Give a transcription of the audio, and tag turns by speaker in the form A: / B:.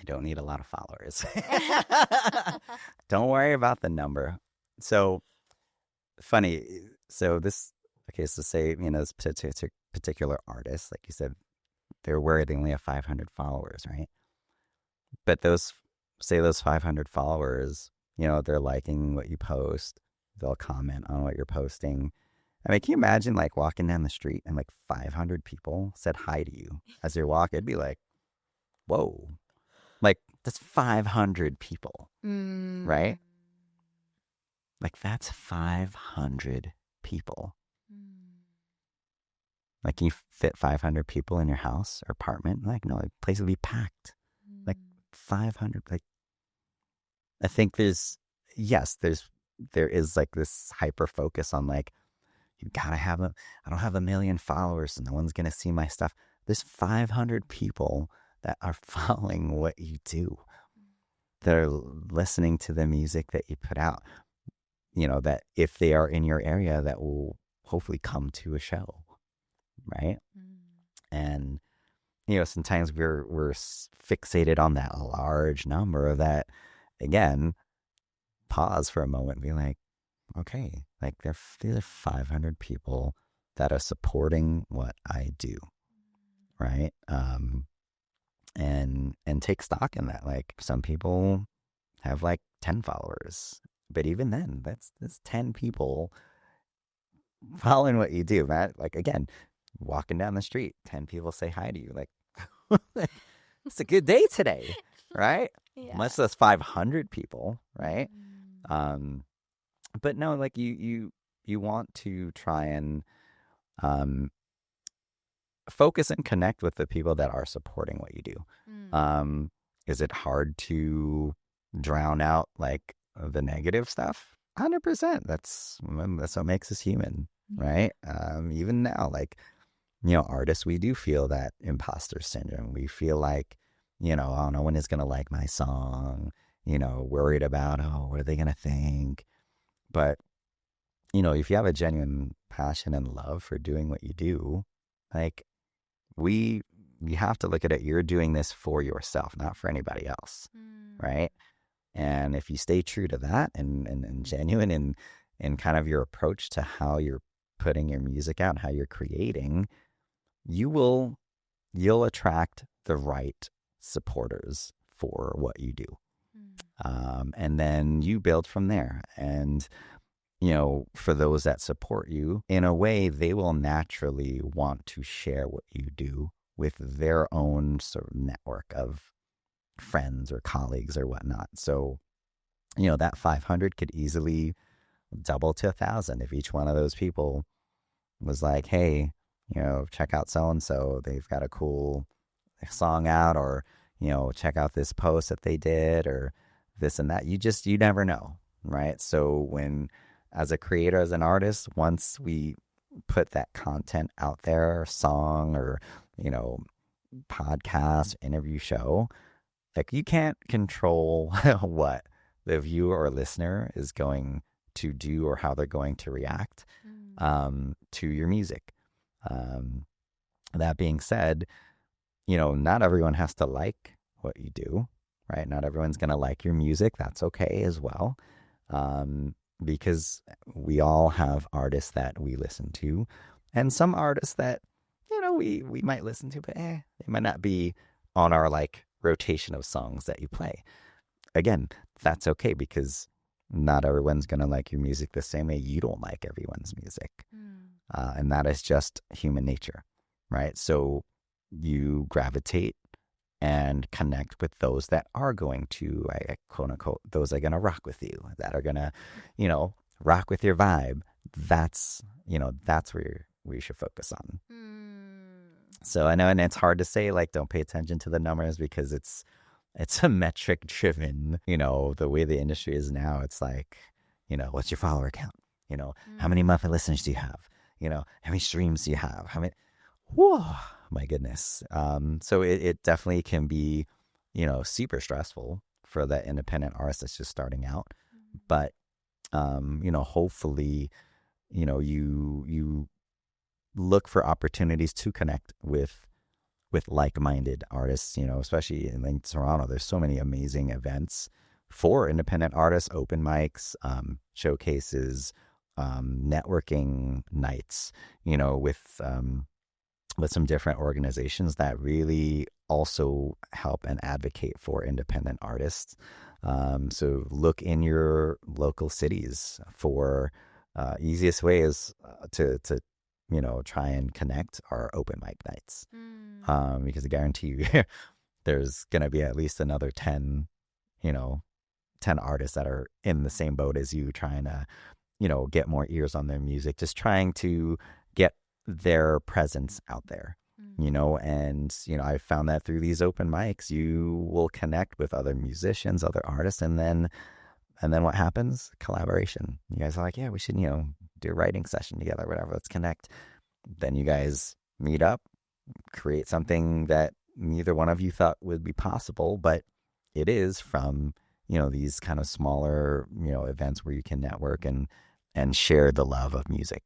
A: don't need a lot of followers. Don't worry about the number. So funny. So so say, this particular artist, like you said, they're worried they only have 500 followers, right? But those 500 followers, they're liking what you post. They'll comment on what you're posting. I mean, can you imagine like walking down the street and like 500 people said hi to you as you're walking? It'd be like, whoa, like that's 500 people, right? Like that's 500 people. Like, can you fit 500 people in your house or apartment? Like, no, the place would be packed. Like 500. Like, I think there is like this hyper focus on like, you gotta have I don't have 1 million followers, so no one's gonna see my stuff. There's 500 people that are following what you do. They're listening to the music that you put out. That if they are in your area, that will hopefully come to a show, right? And sometimes we're fixated on that large number. That again, pause for a moment and be like, okay, like there are 500 people that are supporting what I do, right? And take stock in that. Like some people have like 10 followers, but even then, that's 10 people following what you do, Matt. Like again, walking down the street, 10 people say hi to you. Like, it's a good day today, right?
B: Yeah.
A: Unless that's 500 people, right? But no, like you want to try and focus and connect with the people that are supporting what you do. Is it hard to drown out like the negative stuff? 100%. That's what makes us human, right? Even now, like, artists, we do feel that imposter syndrome. We feel like, oh, no one is going to like my song, worried about, oh, what are they going to think? But, if you have a genuine passion and love for doing what you do, like you have to look at it. You're doing this for yourself, not for anybody else. Right. And if you stay true to that and genuine in kind of your approach to how you're putting your music out, how you're creating, you'll attract the right supporters for what you do. And then you build from there. And, for those that support you, in a way, they will naturally want to share what you do with their own sort of network of friends or colleagues or whatnot. So, that 500 could easily double to 1,000 if each one of those people was like, hey, check out so-and-so. They've got a cool song out, or, check out this post that they did, or this and that. You never know, right? So as a creator, as an artist, once we put that content out there, song or, podcast, interview, show, like you can't control what the viewer or listener is going to do or how they're going to react to your music. That being said, not everyone has to like what you do, right? Not everyone's going to like your music. That's okay as well. Because we all have artists that we listen to, and some artists that, we might listen to, but they might not be on our like rotation of songs that you play. Again, that's okay, because not everyone's going to like your music the same way you don't like everyone's music. And that is just human nature, right? So you gravitate and connect with those that are going to, quote unquote, those that are going to rock with you, that are going to, rock with your vibe. That's where we should focus on. So I know, and it's hard to say, like, don't pay attention to the numbers, because it's a metric driven, the way the industry is now. It's like, what's your follower count? How many monthly listeners do you have? How many streams do you have? How many? Whoa, my goodness. So it definitely can be, super stressful for that independent artist that's just starting out. But, hopefully, you look for opportunities to connect with with like-minded artists, especially in Toronto. There's so many amazing events for independent artists, open mics, showcases, networking nights, with some different organizations that really also help and advocate for independent artists. So look in your local cities for easiest ways to try and connect our open mic nights. Because I guarantee you there's going to be at least another 10 artists that are in the same boat as you, trying to get more ears on their music, just trying to get their presence out there. And I found that through these open mics, you will connect with other musicians, other artists, and then what happens? Collaboration. You guys are like, yeah, we should do a writing session together, whatever, let's connect. Then you guys meet up, create something that neither one of you thought would be possible, but it is, from these kind of smaller events where you can network and share the love of music.